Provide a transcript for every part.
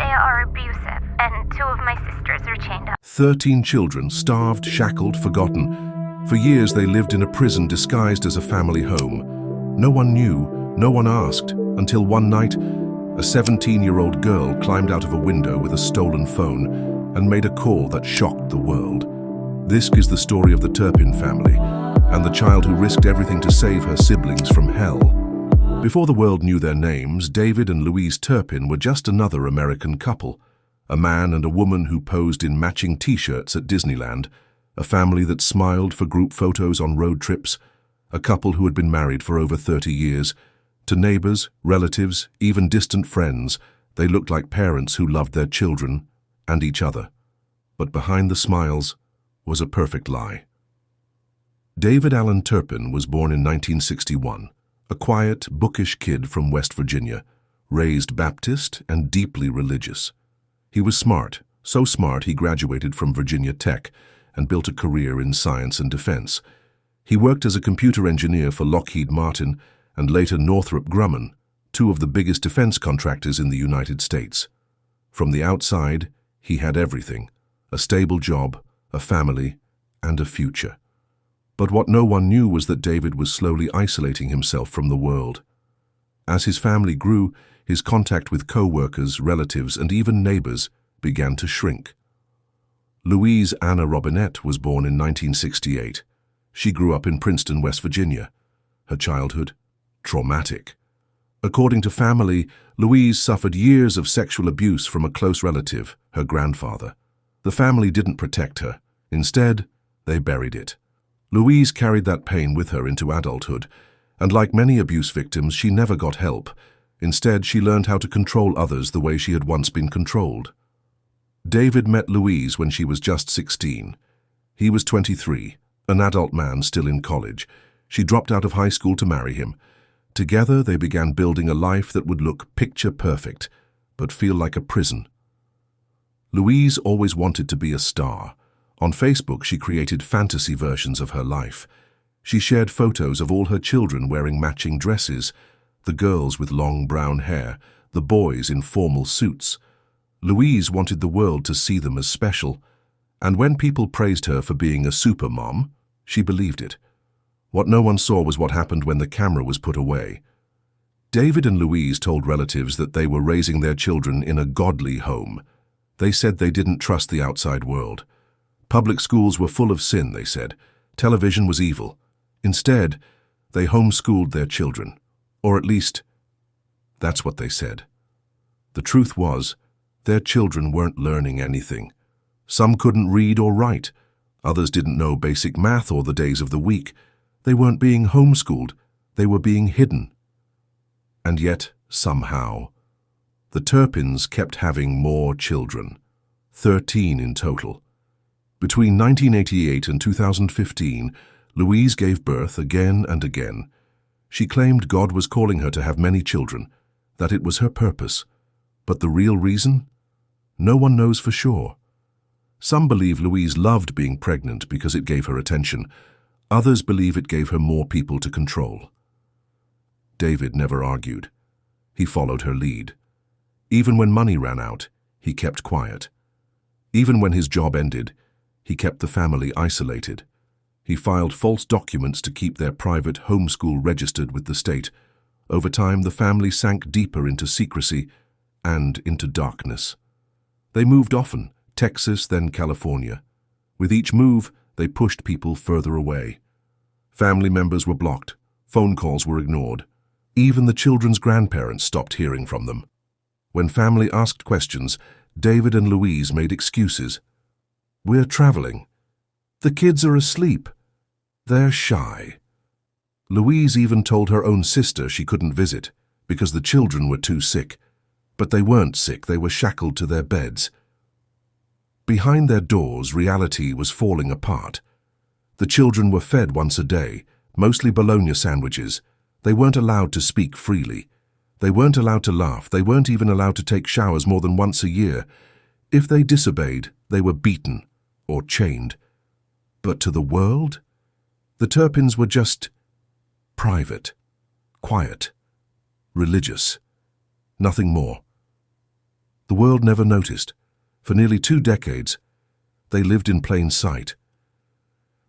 They are abusive, and two of my sisters are chained up. 13 children, starved, shackled, forgotten. For years they lived in a prison disguised as a family home. No one knew, no one asked, until one night, a 17-year-old girl climbed out of a window with a stolen phone and made a call that shocked the world. This is the story of the Turpin family, and the child who risked everything to save her siblings from hell. Before the world knew their names, David and Louise Turpin were just another American couple, a man and a woman who posed in matching t-shirts at Disneyland, a family that smiled for group photos on road trips, a couple who had been married for over 30 years. To neighbors, relatives, even distant friends, they looked like parents who loved their children and each other. But behind the smiles was a perfect lie. David Allen Turpin was born in 1961, a quiet, bookish kid from West Virginia, raised Baptist and deeply religious. He was smart, so smart he graduated from Virginia Tech and built a career in science and defense. He worked as a computer engineer for Lockheed Martin and later Northrop Grumman, two of the biggest defense contractors in the United States. From the outside, he had everything: a stable job, a family, and a future. But what no one knew was that David was slowly isolating himself from the world. As his family grew, his contact with co-workers, relatives, and even neighbors began to shrink. Louise Anna Robinette was born in 1968. She grew up in Princeton, West Virginia. Her childhood? Traumatic. According to family, Louise suffered years of sexual abuse from a close relative, her grandfather. The family didn't protect her. Instead, they buried it. Louise carried that pain with her into adulthood, and like many abuse victims, she never got help. Instead, she learned how to control others the way she had once been controlled. David met Louise when she was just 16. He was 23, an adult man still in college. She dropped out of high school to marry him. Together, they began building a life that would look picture perfect, but feel like a prison. Louise always wanted to be a star. On Facebook, she created fantasy versions of her life. She shared photos of all her children wearing matching dresses, the girls with long brown hair, the boys in formal suits. Louise wanted the world to see them as special, and when people praised her for being a super mom, she believed it. What no one saw was what happened when the camera was put away. David and Louise told relatives that they were raising their children in a godly home. They said they didn't trust the outside world. Public schools were full of sin, they said. Television was evil. Instead, they homeschooled their children. Or at least, that's what they said. The truth was, their children weren't learning anything. Some couldn't read or write. Others didn't know basic math or the days of the week. They weren't being homeschooled. They were being hidden. And yet, somehow, the Turpins kept having more children, 13 in total. Between 1988 and 2015, Louise gave birth again and again. She claimed God was calling her to have many children, that it was her purpose. But the real reason? No one knows for sure. Some believe Louise loved being pregnant because it gave her attention. Others believe it gave her more people to control. David never argued. He followed her lead. Even when money ran out, he kept quiet. Even when his job ended, he kept the family isolated. He filed false documents to keep their private homeschool registered with the state. Over time, the family sank deeper into secrecy and into darkness. They moved often, Texas, then California. With each move, they pushed people further away. Family members were blocked. Phone calls were ignored. Even the children's grandparents stopped hearing from them. When family asked questions, David and Louise made excuses. "We're traveling. The kids are asleep. They're shy." Louise even told her own sister she couldn't visit because the children were too sick. But they weren't sick, they were shackled to their beds. Behind their doors, reality was falling apart. The children were fed once a day, mostly bologna sandwiches. They weren't allowed to speak freely. They weren't allowed to laugh. They weren't even allowed to take showers more than once a year. If they disobeyed, they were beaten or chained. But to the world, the Turpins were just private, quiet, religious, nothing more. The world never noticed. For nearly 2 decades, they lived in plain sight.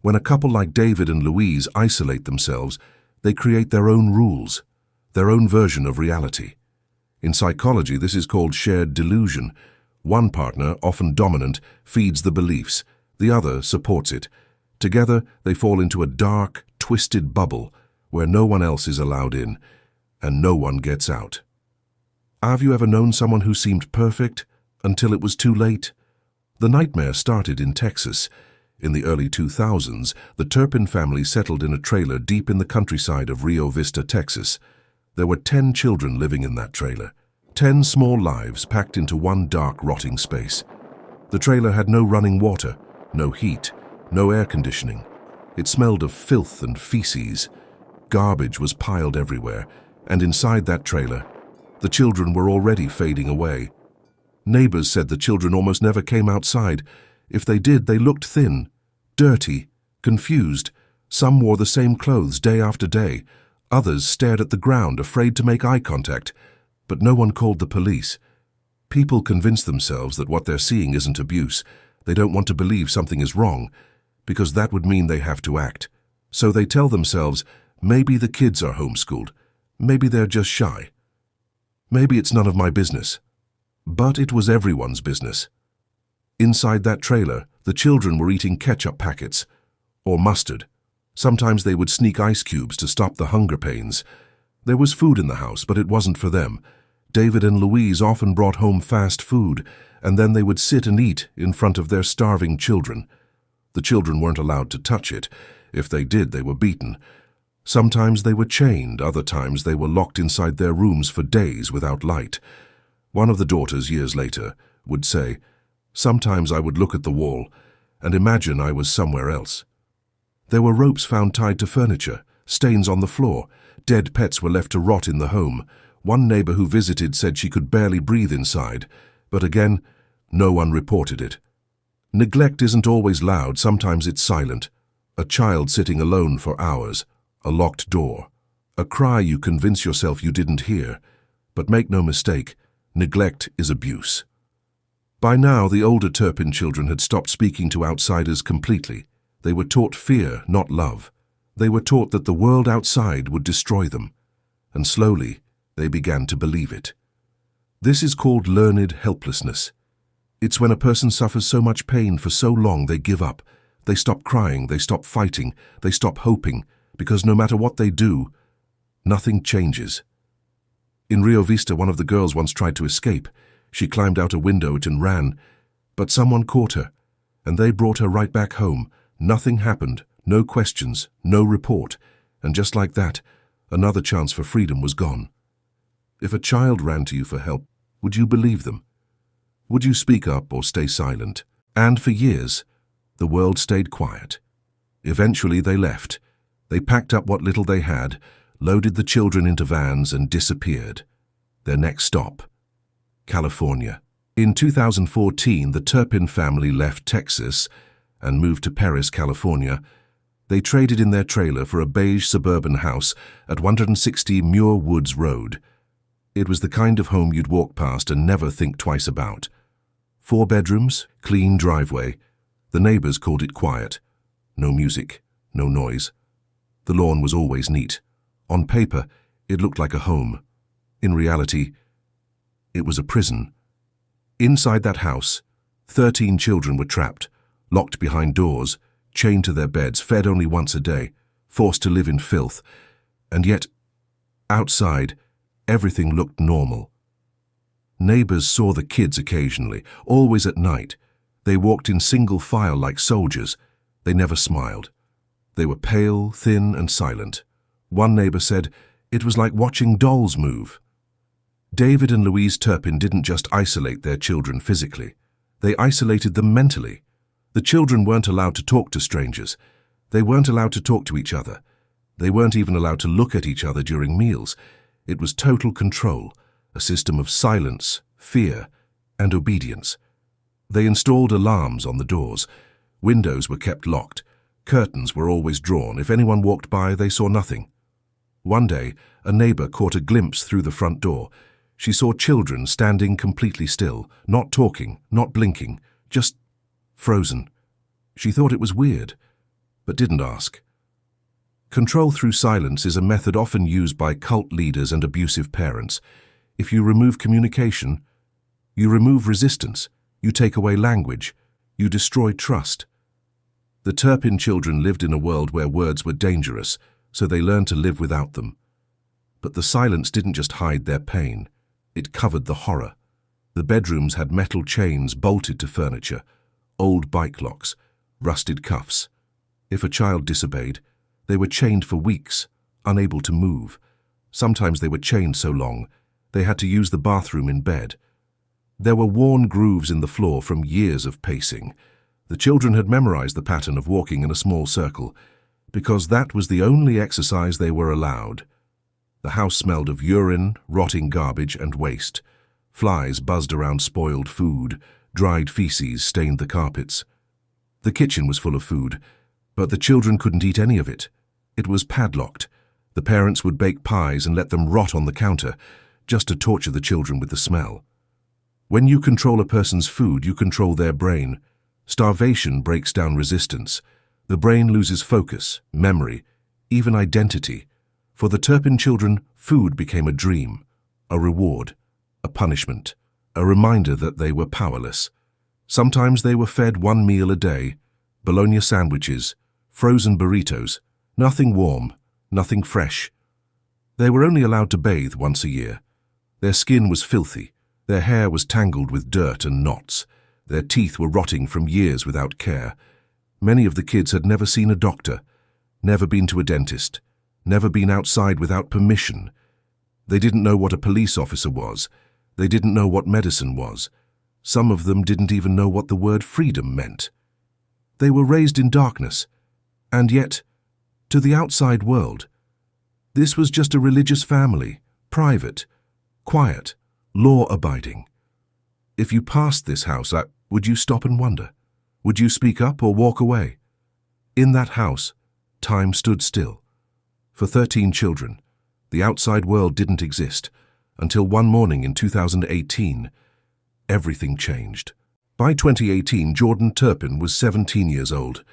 When a couple like David and Louise isolate themselves, they create their own rules, their own version of reality. In psychology, this is called shared delusion. One partner, often dominant, feeds the beliefs. The other supports it. Together, they fall into a dark, twisted bubble where no one else is allowed in, and no one gets out. Have you ever known someone who seemed perfect until it was too late? The nightmare started in Texas. In the early 2000s, the Turpin family settled in a trailer deep in the countryside of Rio Vista, Texas. There were 10 children living in that trailer. 10 small lives packed into one dark, rotting space. The trailer had no running water, no heat, no air conditioning. It smelled of filth and feces. Garbage was piled everywhere, and inside that trailer, the children were already fading away. Neighbors said the children almost never came outside. If they did, they looked thin, dirty, confused. Some wore the same clothes day after day. Others stared at the ground, afraid to make eye contact. But no one called the police. People convince themselves that what they're seeing isn't abuse. They don't want to believe something is wrong, because that would mean they have to act. So they tell themselves, maybe the kids are homeschooled. Maybe they're just shy. Maybe it's none of my business. But it was everyone's business. Inside that trailer, the children were eating ketchup packets or mustard. Sometimes they would sneak ice cubes to stop the hunger pains. There was food in the house, but it wasn't for them. David and Louise often brought home fast food, and then they would sit and eat in front of their starving children. The children weren't allowed to touch it. If they did, they were beaten. Sometimes they were chained, other times they were locked inside their rooms for days without light. One of the daughters, years later, would say, "Sometimes I would look at the wall and imagine I was somewhere else." There were ropes found tied to furniture, stains on the floor. Dead pets were left to rot in the home. One neighbor who visited said she could barely breathe inside, but again, no one reported it. Neglect isn't always loud, sometimes it's silent. A child sitting alone for hours, a locked door, a cry you convince yourself you didn't hear. But make no mistake, neglect is abuse. By now, the older Turpin children had stopped speaking to outsiders completely. They were taught fear, not love. They were taught that the world outside would destroy them, and slowly they began to believe it. This is called learned helplessness. It's when a person suffers so much pain for so long they give up. They stop crying, they stop fighting, they stop hoping, because no matter what they do, nothing changes. In Rio Vista, one of the girls once tried to escape. She climbed out a window and ran, but someone caught her, and they brought her right back home. Nothing happened, no questions, no report, and just like that, another chance for freedom was gone. If a child ran to you for help, would you believe them? Would you speak up or stay silent? And for years, the world stayed quiet. Eventually they left. They packed up what little they had, loaded the children into vans and disappeared. Their next stop, California. In 2014, the Turpin family left Texas and moved to Paris, California. They traded in their trailer for a beige suburban house at 160 Muir Woods Road. It was the kind of home you'd walk past and never think twice about. 4 bedrooms, clean driveway. The neighbors called it quiet. No music, no noise. The lawn was always neat. On paper, it looked like a home. In reality, it was a prison. Inside that house, 13 children were trapped, locked behind doors, chained to their beds, fed only once a day, forced to live in filth. And yet, outside, everything looked normal. Neighbors saw the kids occasionally, always at night. They walked in single file like soldiers. They never smiled. They were pale, thin, and silent. One neighbor said, "It was like watching dolls move." David and Louise Turpin didn't just isolate their children physically. They isolated them mentally. The children weren't allowed to talk to strangers. They weren't allowed to talk to each other. They weren't even allowed to look at each other during meals. It was total control, a system of silence, fear, and obedience. They installed alarms on the doors. Windows were kept locked. Curtains were always drawn. If anyone walked by, they saw nothing. One day, a neighbor caught a glimpse through the front door. She saw children standing completely still, not talking, not blinking, just frozen. She thought it was weird, but didn't ask. Control through silence is a method often used by cult leaders and abusive parents. If you remove communication, you remove resistance, you take away language, you destroy trust. The Turpin children lived in a world where words were dangerous, so they learned to live without them. But the silence didn't just hide their pain, it covered the horror. The bedrooms had metal chains bolted to furniture, old bike locks, rusted cuffs. If a child disobeyed, they were chained for weeks, unable to move. Sometimes they were chained so long, they had to use the bathroom in bed. There were worn grooves in the floor from years of pacing. The children had memorized the pattern of walking in a small circle, because that was the only exercise they were allowed. The house smelled of urine, rotting garbage, and waste. Flies buzzed around spoiled food, dried feces stained the carpets. The kitchen was full of food, but the children couldn't eat any of it. It was padlocked. The parents would bake pies and let them rot on the counter, just to torture the children with the smell. When you control a person's food, you control their brain. Starvation breaks down resistance. The brain loses focus, memory, even identity. For the Turpin children, food became a dream, a reward, a punishment, a reminder that they were powerless. Sometimes they were fed one meal a day, bologna sandwiches, frozen burritos, nothing warm, nothing fresh. They were only allowed to bathe once a year. Their skin was filthy, their hair was tangled with dirt and knots, their teeth were rotting from years without care. Many of the kids had never seen a doctor, never been to a dentist, never been outside without permission. They didn't know what a police officer was. They didn't know what medicine was. Some of them didn't even know what the word freedom meant. They were raised in darkness, and yet, to the outside world, this was just a religious family, private, quiet, law-abiding. If you passed this house, would you stop and wonder? Would you speak up or walk away? In that house, time stood still. For 13 children, the outside world didn't exist, until one morning in 2018, everything changed. By 2018, Jordan Turpin was 17 years old.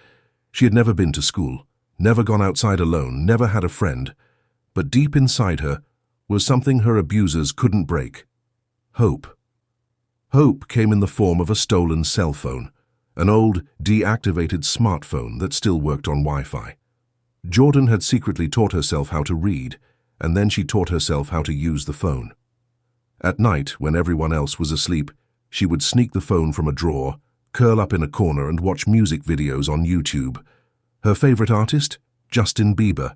She had never been to school, never gone outside alone, never had a friend. But deep inside her was something her abusers couldn't break: hope. Hope came in the form of a stolen cell phone, an old, deactivated smartphone that still worked on Wi-Fi. Jordan had secretly taught herself how to read, and then she taught herself how to use the phone. At night, when everyone else was asleep, she would sneak the phone from a drawer, curl up in a corner and watch music videos on YouTube. Her favorite artist? Justin Bieber.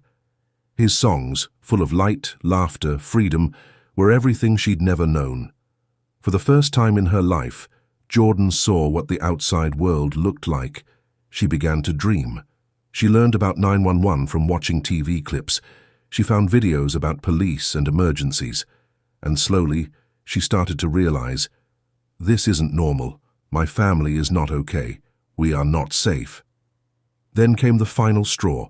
His songs, full of light, laughter, freedom, were everything she'd never known. For the first time in her life, Jordan saw what the outside world looked like. She began to dream. She learned about 911 from watching TV clips. She found videos about police and emergencies. And slowly, she started to realize, this isn't normal. My family is not okay. We are not safe. Then came the final straw.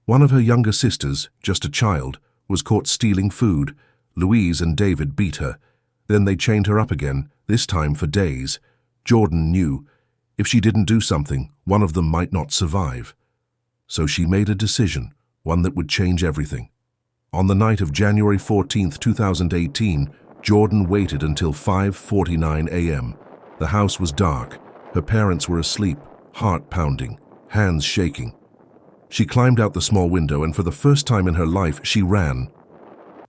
One of her younger sisters, just a child, was caught stealing food. Louise and David beat her. Then they chained her up again, this time for days. Jordan knew, if she didn't do something, one of them might not survive. So she made a decision, one that would change everything. On the night of January 14, 2018, Jordan waited until 5:49 a.m. The house was dark. Her parents were asleep, heart pounding, hands shaking. She climbed out the small window and for the first time in her life, she ran.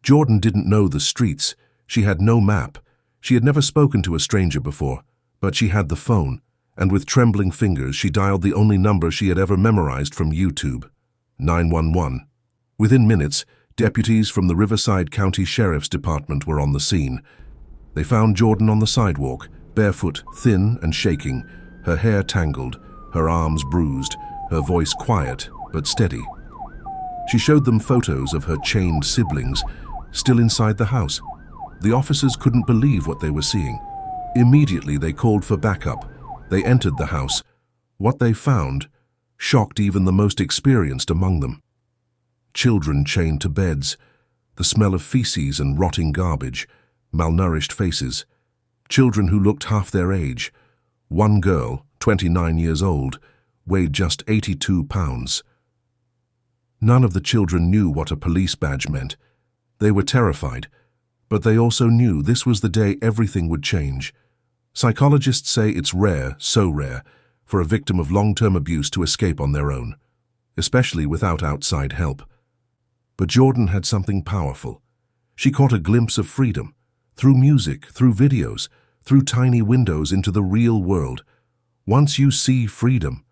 Jordan didn't know the streets. She had no map. She had never spoken to a stranger before, but she had the phone, and with trembling fingers she dialed the only number she had ever memorized from YouTube: 911. Within minutes, deputies from the Riverside County Sheriff's Department were on the scene. They found Jordan on the sidewalk, barefoot, thin and shaking, her hair tangled, her arms bruised, her voice quiet but steady. She showed them photos of her chained siblings, still inside the house. The officers couldn't believe what they were seeing. Immediately they called for backup. They entered the house. What they found shocked even the most experienced among them. Children chained to beds, the smell of feces and rotting garbage, malnourished faces, children who looked half their age. One girl, 29 years old, weighed just 82 pounds. None of the children knew what a police badge meant. They were terrified, but they also knew this was the day everything would change. Psychologists say it's rare, so rare, for a victim of long-term abuse to escape on their own, especially without outside help. But Jordan had something powerful. She caught a glimpse of freedom, through music, through videos, through tiny windows into the real world. Once you see freedom,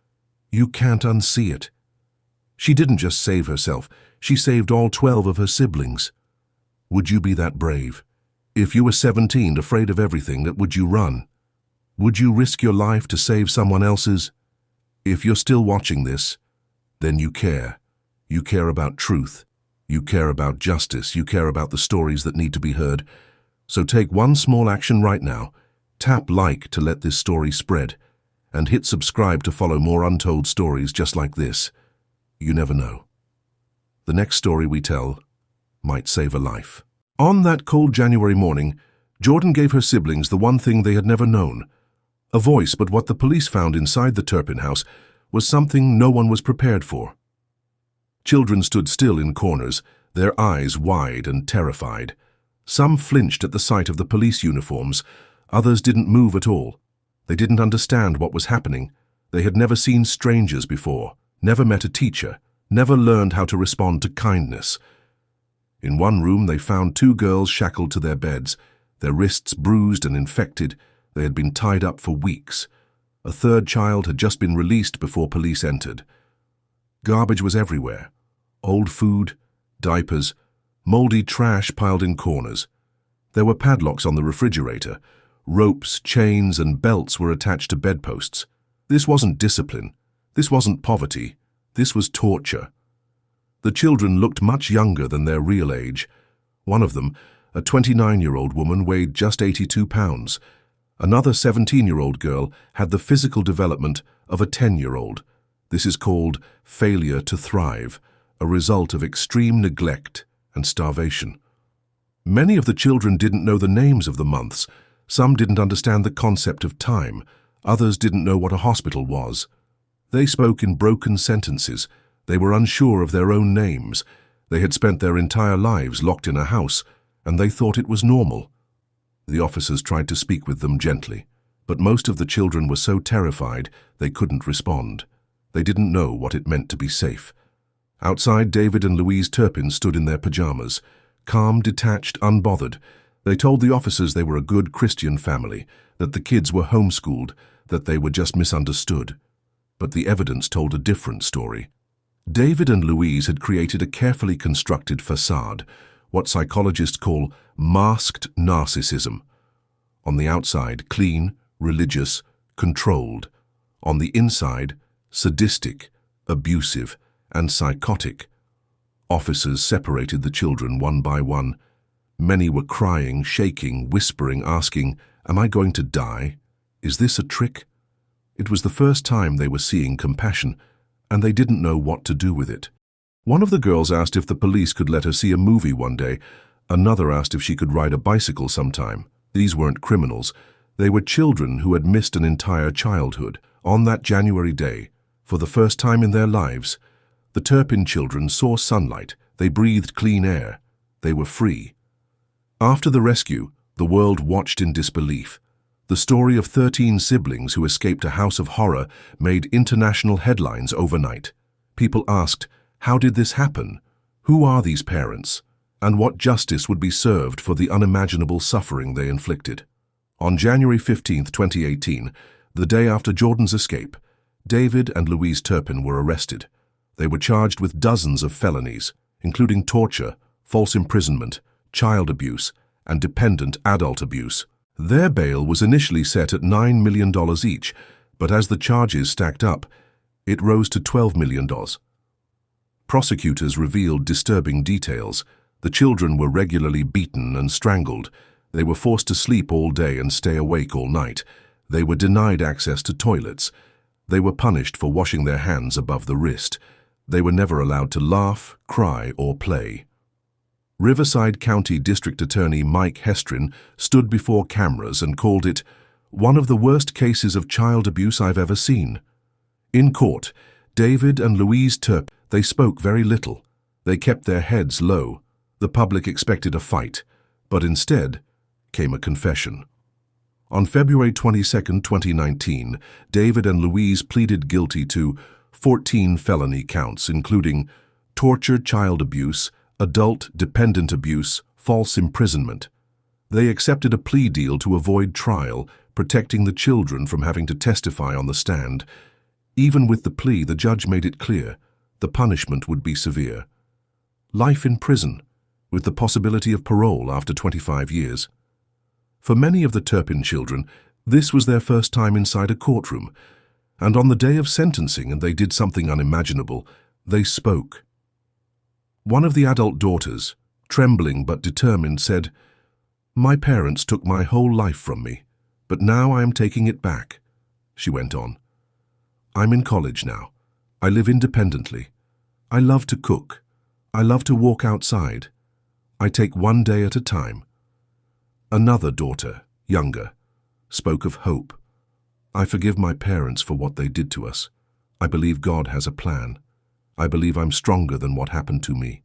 you can't unsee it. She didn't just save herself, she saved all 12 of her siblings. Would you be that brave? If you were 17, afraid of everything, would you run? Would you risk your life to save someone else's? If you're still watching this, then you care. You care about truth. You care about justice. You care about the stories that need to be heard. So take one small action right now. Tap like to let this story spread, and hit subscribe to follow more untold stories just like this. You never know. The next story we tell might save a life. On that cold January morning, Jordan gave her siblings the one thing they had never known. A voice, but what the police found inside the Turpin house was something no one was prepared for. Children stood still in corners, their eyes wide and terrified. Some flinched at the sight of the police uniforms, others didn't move at all. They didn't understand what was happening. They had never seen strangers before, never met a teacher, never learned how to respond to kindness. In one room they found 2 girls shackled to their beds, their wrists bruised and infected. They had been tied up for weeks. A 3rd child had just been released before police entered. Garbage was everywhere. Old food, diapers, moldy trash piled in corners. There were padlocks on the refrigerator. Ropes, chains, and belts were attached to bedposts. This wasn't discipline. This wasn't poverty. This was torture. The children looked much younger than their real age. One of them, a 29-year-old woman, weighed just 82 pounds. Another 17-year-old girl had the physical development of a 10-year-old. This is called failure to thrive, a result of extreme neglect and starvation. Many of the children didn't know the names of the months. Some didn't understand the concept of time. Others didn't know what a hospital was. They spoke in broken sentences. They were unsure of their own names. They had spent their entire lives locked in a house, and they thought it was normal. The officers tried to speak with them gently, but most of the children were so terrified they couldn't respond. They didn't know what it meant to be safe. Outside, David and Louise Turpin stood in their pajamas, calm, detached, unbothered. They told the officers they were a good Christian family, that the kids were homeschooled, that they were just misunderstood. But the evidence told a different story. David and Louise had created a carefully constructed facade, what psychologists call masked narcissism. On the outside, clean, religious, controlled. On the inside, sadistic, abusive, and psychotic. Officers separated the children one by one. Many were crying, shaking, whispering, asking, "Am I going to die? Is this a trick?" It was the first time they were seeing compassion, and they didn't know what to do with it. One of the girls asked if the police could let her see a movie one day. Another asked if she could ride a bicycle sometime. These weren't criminals. They were children who had missed an entire childhood. On that January day, for the first time in their lives, the Turpin children saw sunlight. They breathed clean air. They were free. After the rescue, the world watched in disbelief. The story of 13 siblings who escaped a house of horror made international headlines overnight. People asked, how did this happen? Who are these parents? And what justice would be served for the unimaginable suffering they inflicted? On January 15, 2018, the day after Jordan's escape, David and Louise Turpin were arrested. They were charged with dozens of felonies, including torture, false imprisonment, child abuse, and dependent adult abuse. Their bail was initially set at $9 million each, but as the charges stacked up, it rose to $12 million. Prosecutors revealed disturbing details. The children were regularly beaten and strangled. They were forced to sleep all day and stay awake all night. They were denied access to toilets. They were punished for washing their hands above the wrist. They were never allowed to laugh, cry, or play. Riverside County District Attorney Mike Hestrin stood before cameras and called it one of the worst cases of child abuse I've ever seen. In court, David and Louise Turpin, they spoke very little. They kept their heads low. The public expected a fight, but instead came a confession. On February 22, 2019, David and Louise pleaded guilty to 14 felony counts, including torture, child abuse, adult dependent abuse, false imprisonment. They accepted a plea deal to avoid trial, protecting the children from having to testify on the stand. Even with the plea, the judge made it clear the punishment would be severe. Life in prison, with the possibility of parole after 25 years. For many of the Turpin children, this was their first time inside a courtroom, and on the day of sentencing, and they did something unimaginable, they spoke. One of the adult daughters, trembling but determined, said, "My parents took my whole life from me, but now I am taking it back." She went on, "I'm in college now. I live independently. I love to cook. I love to walk outside. I take one day at a time." Another daughter, younger, spoke of hope. "I forgive my parents for what they did to us. I believe God has a plan. I believe I'm stronger than what happened to me."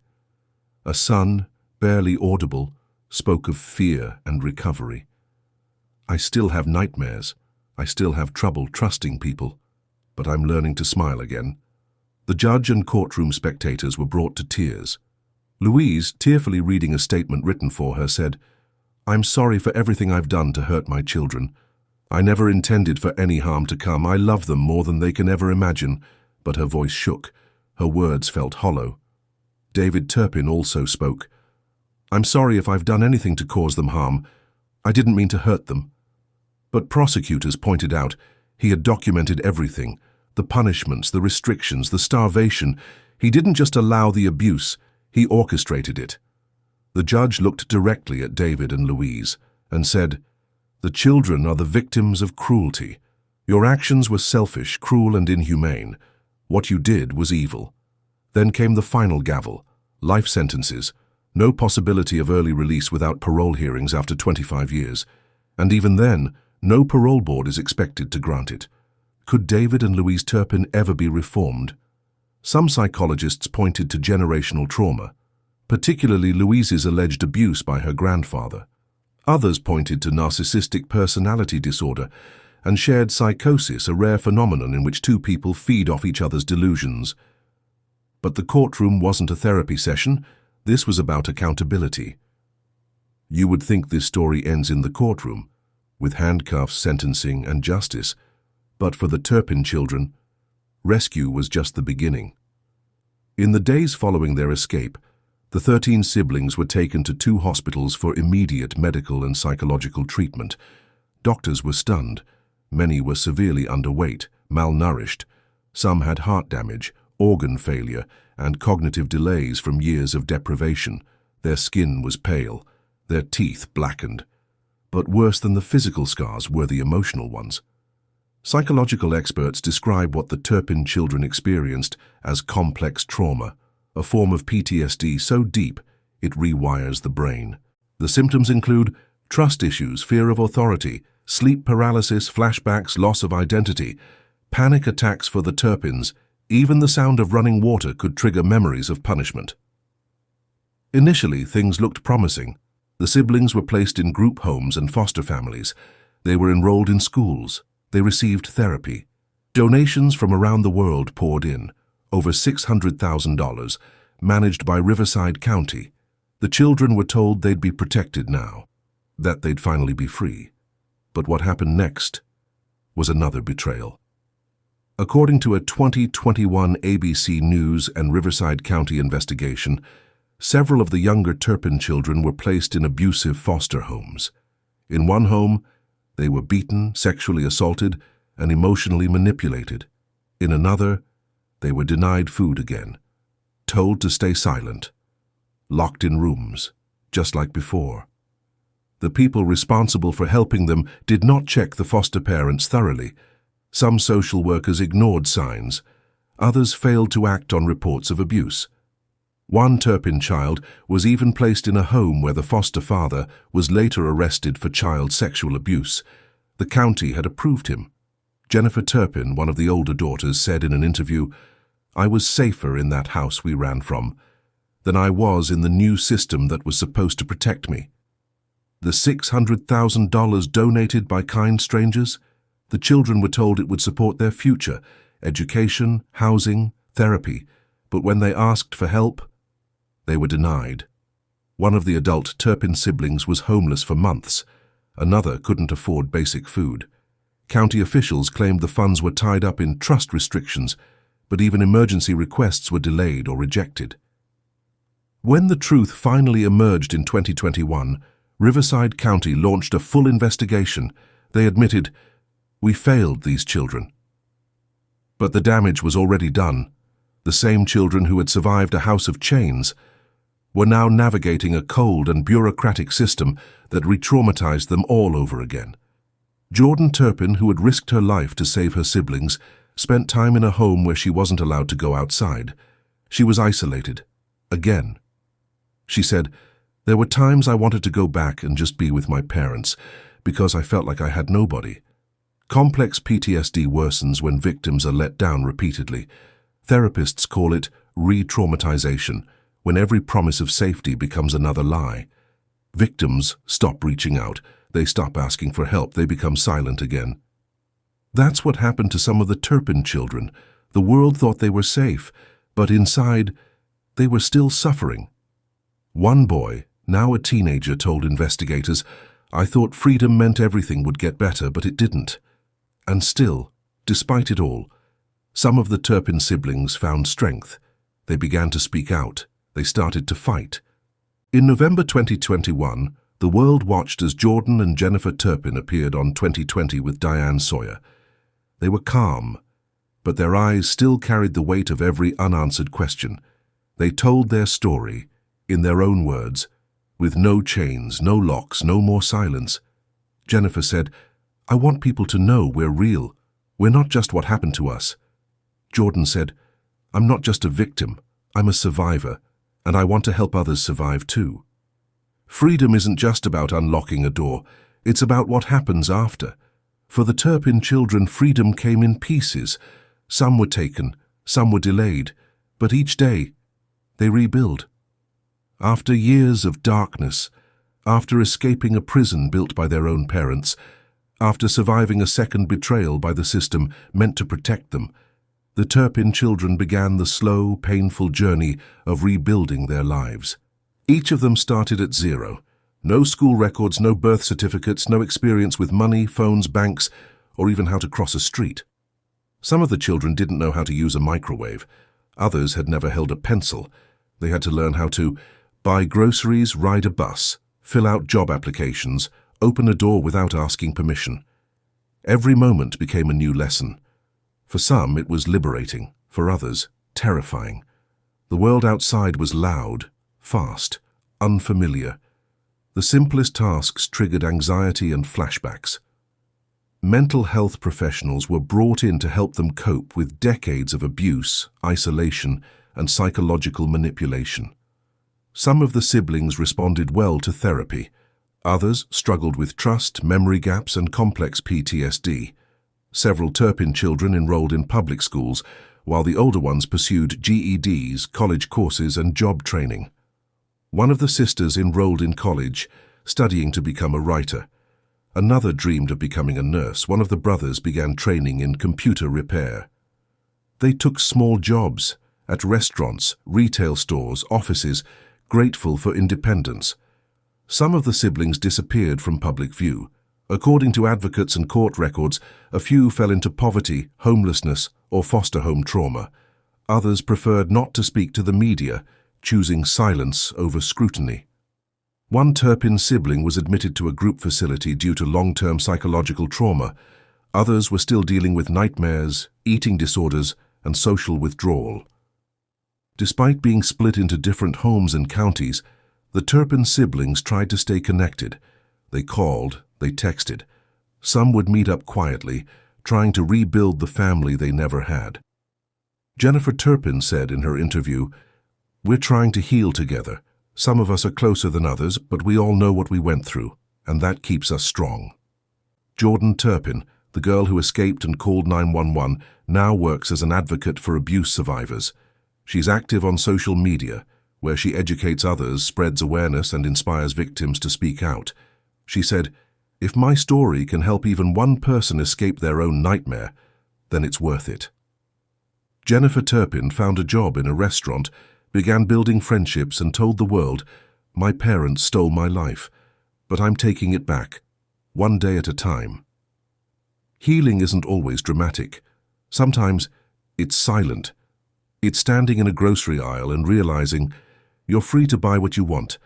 A son, barely audible, spoke of fear and recovery. "I still have nightmares. I still have trouble trusting people, but I'm learning to smile again." The judge and courtroom spectators were brought to tears. Louise, tearfully reading a statement written for her, said, "I'm sorry for everything I've done to hurt my children. I never intended for any harm to come. I love them more than they can ever imagine." But her voice shook. Her words felt hollow. David Turpin also spoke. "I'm sorry if I've done anything to cause them harm. I didn't mean to hurt them." But prosecutors pointed out he had documented everything, the punishments, the restrictions, the starvation. He didn't just allow the abuse, he orchestrated it. The judge looked directly at David and Louise and said, "The children are the victims of cruelty. Your actions were selfish, cruel, and inhumane. What you did was evil." Then came the final gavel, life sentences, no possibility of early release without parole hearings after 25 years. And even then, no parole board is expected to grant it. Could David and Louise Turpin ever be reformed? Some psychologists pointed to generational trauma, particularly Louise's alleged abuse by her grandfather. Others pointed to narcissistic personality disorder and shared psychosis, a rare phenomenon in which two people feed off each other's delusions. But the courtroom wasn't a therapy session. This was about accountability. You would think this story ends in the courtroom, with handcuffs, sentencing, and justice. But for the Turpin children, rescue was just the beginning. In the days following their escape, the 13 siblings were taken to 2 hospitals for immediate medical and psychological treatment. Doctors were stunned. Many were severely underweight, malnourished. Some had heart damage, organ failure, and cognitive delays from years of deprivation. Their skin was pale, their teeth blackened. But worse than the physical scars were the emotional ones. Psychological experts describe what the Turpin children experienced as complex trauma, a form of PTSD so deep it rewires the brain. The symptoms include trust issues, fear of authority, sleep paralysis, flashbacks, loss of identity, panic attacks. For the Turpins, even the sound of running water could trigger memories of punishment. Initially, things looked promising. The siblings were placed in group homes and foster families. They were enrolled in schools. They received therapy. Donations from around the world poured in, over $600,000, managed by Riverside County. The children were told they'd be protected now, that they'd finally be free. But what happened next was another betrayal. According to a 2021 ABC News and Riverside County investigation, several of the younger Turpin children were placed in abusive foster homes. In one home, they were beaten, sexually assaulted, and emotionally manipulated. In another, they were denied food again, told to stay silent, locked in rooms, just like before. The people responsible for helping them did not check the foster parents thoroughly. Some social workers ignored signs. Others failed to act on reports of abuse. One Turpin child was even placed in a home where the foster father was later arrested for child sexual abuse. The county had approved him. Jennifer Turpin, one of the older daughters, said in an interview, "I was safer in that house we ran from than I was in the new system that was supposed to protect me." The $600,000 donated by kind strangers? The children were told it would support their future, education, housing, therapy, but when they asked for help, they were denied. One of the adult Turpin siblings was homeless for months. Another couldn't afford basic food. County officials claimed the funds were tied up in trust restrictions, but even emergency requests were delayed or rejected. When the truth finally emerged in 2021, Riverside County launched a full investigation. They admitted, "We failed these children." But the damage was already done. The same children who had survived a house of chains were now navigating a cold and bureaucratic system that re-traumatized them all over again. Jordan Turpin, who had risked her life to save her siblings, spent time in a home where she wasn't allowed to go outside. She was isolated. Again. She said, "There were times I wanted to go back and just be with my parents because I felt like I had nobody." Complex PTSD worsens when victims are let down repeatedly. Therapists call it re-traumatization, when every promise of safety becomes another lie. Victims stop reaching out. They stop asking for help. They become silent again. That's what happened to some of the Turpin children. The world thought they were safe, but inside, they were still suffering. One boy, now a teenager, told investigators, "I thought freedom meant everything would get better, but it didn't." And still, despite it all, some of the Turpin siblings found strength. They began to speak out. They started to fight. In November 2021, the world watched as Jordan and Jennifer Turpin appeared on 2020 with Diane Sawyer. They were calm, but their eyes still carried the weight of every unanswered question. They told their story, in their own words, with no chains, no locks, no more silence. Jennifer said, "I want people to know we're real. We're not just what happened to us." Jordan said, "I'm not just a victim, I'm a survivor, and I want to help others survive too." Freedom isn't just about unlocking a door, it's about what happens after. For the Turpin children, freedom came in pieces. Some were taken, some were delayed, but each day they rebuild. After years of darkness, after escaping a prison built by their own parents, after surviving a second betrayal by the system meant to protect them, the Turpin children began the slow, painful journey of rebuilding their lives. Each of them started at zero. No school records, no birth certificates, no experience with money, phones, banks, or even how to cross a street. Some of the children didn't know how to use a microwave. Others had never held a pencil. They had to learn how to buy groceries, ride a bus, fill out job applications, open a door without asking permission. Every moment became a new lesson. For some, it was liberating. For others, terrifying. The world outside was loud, fast, unfamiliar. The simplest tasks triggered anxiety and flashbacks. Mental health professionals were brought in to help them cope with decades of abuse, isolation, and psychological manipulation. Some of the siblings responded well to therapy. Others struggled with trust, memory gaps, and complex PTSD. Several Turpin children enrolled in public schools, while the older ones pursued GEDs, college courses, and job training. One of the sisters enrolled in college, studying to become a writer. Another dreamed of becoming a nurse. One of the brothers began training in computer repair. They took small jobs at restaurants, retail stores, offices, grateful for independence. Some of the siblings disappeared from public view. According to advocates and court records, a few fell into poverty, homelessness, or foster home trauma. Others preferred not to speak to the media, choosing silence over scrutiny. One Turpin sibling was admitted to a group facility due to long-term psychological trauma. Others were still dealing with nightmares, eating disorders, and social withdrawal. Despite being split into different homes and counties, the Turpin siblings tried to stay connected. They called, they texted. Some would meet up quietly, trying to rebuild the family they never had. Jennifer Turpin said in her interview, We're trying to heal together. Some of us are closer than others, but we all know what we went through, and that keeps us strong. Jordan Turpin, the girl who escaped and called 911, now works as an advocate for abuse survivors. She's active on social media, where she educates others, spreads awareness, and inspires victims to speak out. She said, "If my story can help even one person escape their own nightmare, then it's worth it." Jennifer Turpin found a job in a restaurant, began building friendships, and told the world, "My parents stole my life, but I'm taking it back, one day at a time." Healing isn't always dramatic. Sometimes it's silent. It's standing in a grocery aisle and realizing you're free to buy what you want.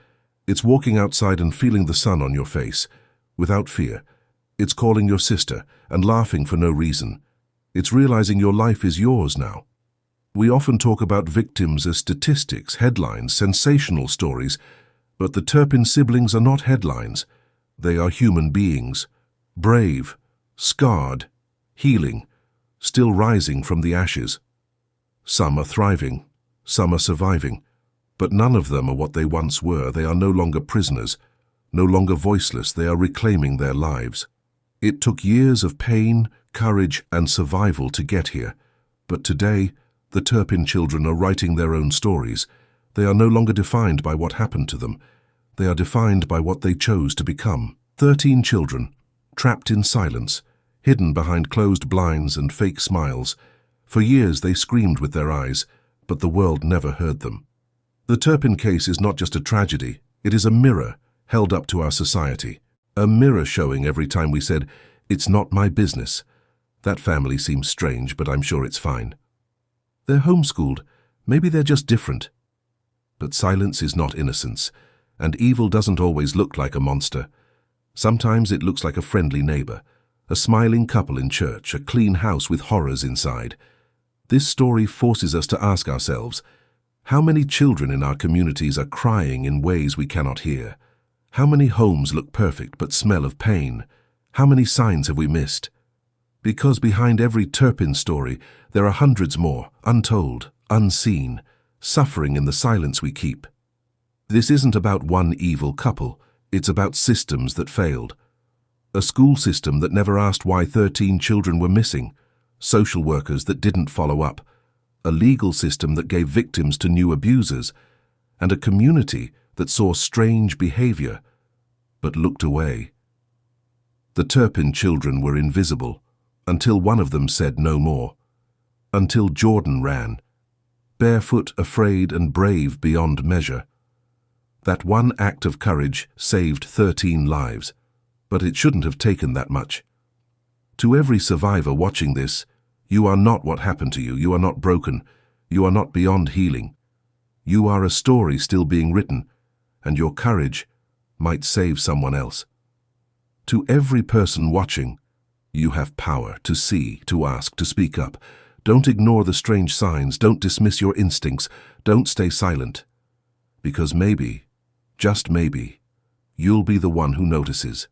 It's walking outside and feeling the sun on your face, without fear. It's calling your sister and laughing for no reason. It's realizing your life is yours now. We often talk about victims as statistics, headlines, sensational stories, but the Turpin siblings are not headlines. They are human beings, brave, scarred, healing, still rising from the ashes. Some are thriving, some are surviving, but none of them are what they once were. They are no longer prisoners, no longer voiceless. They are reclaiming their lives. It took years of pain, courage, and survival to get here, but today, the Turpin children are writing their own stories. They are no longer defined by what happened to them. They are defined by what they chose to become. 13 children, trapped in silence, hidden behind closed blinds and fake smiles. For years they screamed with their eyes, but the world never heard them. The Turpin case is not just a tragedy, it is a mirror held up to our society. A mirror showing every time we said, "It's not my business." That family seems strange, but I'm sure it's fine. They're homeschooled, maybe they're just different. But silence is not innocence, and evil doesn't always look like a monster. Sometimes it looks like a friendly neighbor, a smiling couple in church, a clean house with horrors inside. This story forces us to ask ourselves, how many children in our communities are crying in ways we cannot hear? How many homes look perfect but smell of pain? How many signs have we missed? Because behind every Turpin story, there are hundreds more, untold, unseen, suffering in the silence we keep. This isn't about one evil couple, it's about systems that failed. A school system that never asked why 13 children were missing, social workers that didn't follow up, a legal system that gave victims to new abusers, and a community that saw strange behavior but looked away. The Turpin children were invisible until one of them said no more, until Jordan ran, barefoot, afraid, and brave beyond measure. That one act of courage saved 13 lives, but it shouldn't have taken that much. To every survivor watching this, you are not what happened to you. You are not broken. You are not beyond healing. You are a story still being written, and your courage might save someone else. To every person watching, you have power to see, to ask, to speak up. Don't ignore the strange signs. Don't dismiss your instincts. Don't stay silent. Because maybe, just maybe, you'll be the one who notices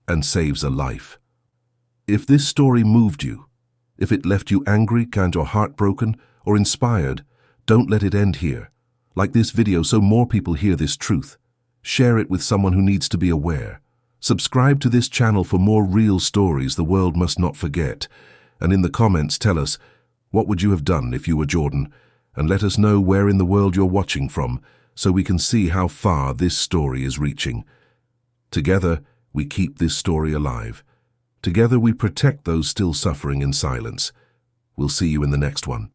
and saves a life. If this story moved you, if it left you angry, kind, or heartbroken, or inspired, don't let it end here. Like this video so more people hear this truth. Share it with someone who needs to be aware. Subscribe to this channel for more real stories the world must not forget. And in the comments tell us, what would you have done if you were Jordan? And let us know where in the world you're watching from, so we can see how far this story is reaching. Together, we keep this story alive. Together we protect those still suffering in silence. We'll see you in the next one.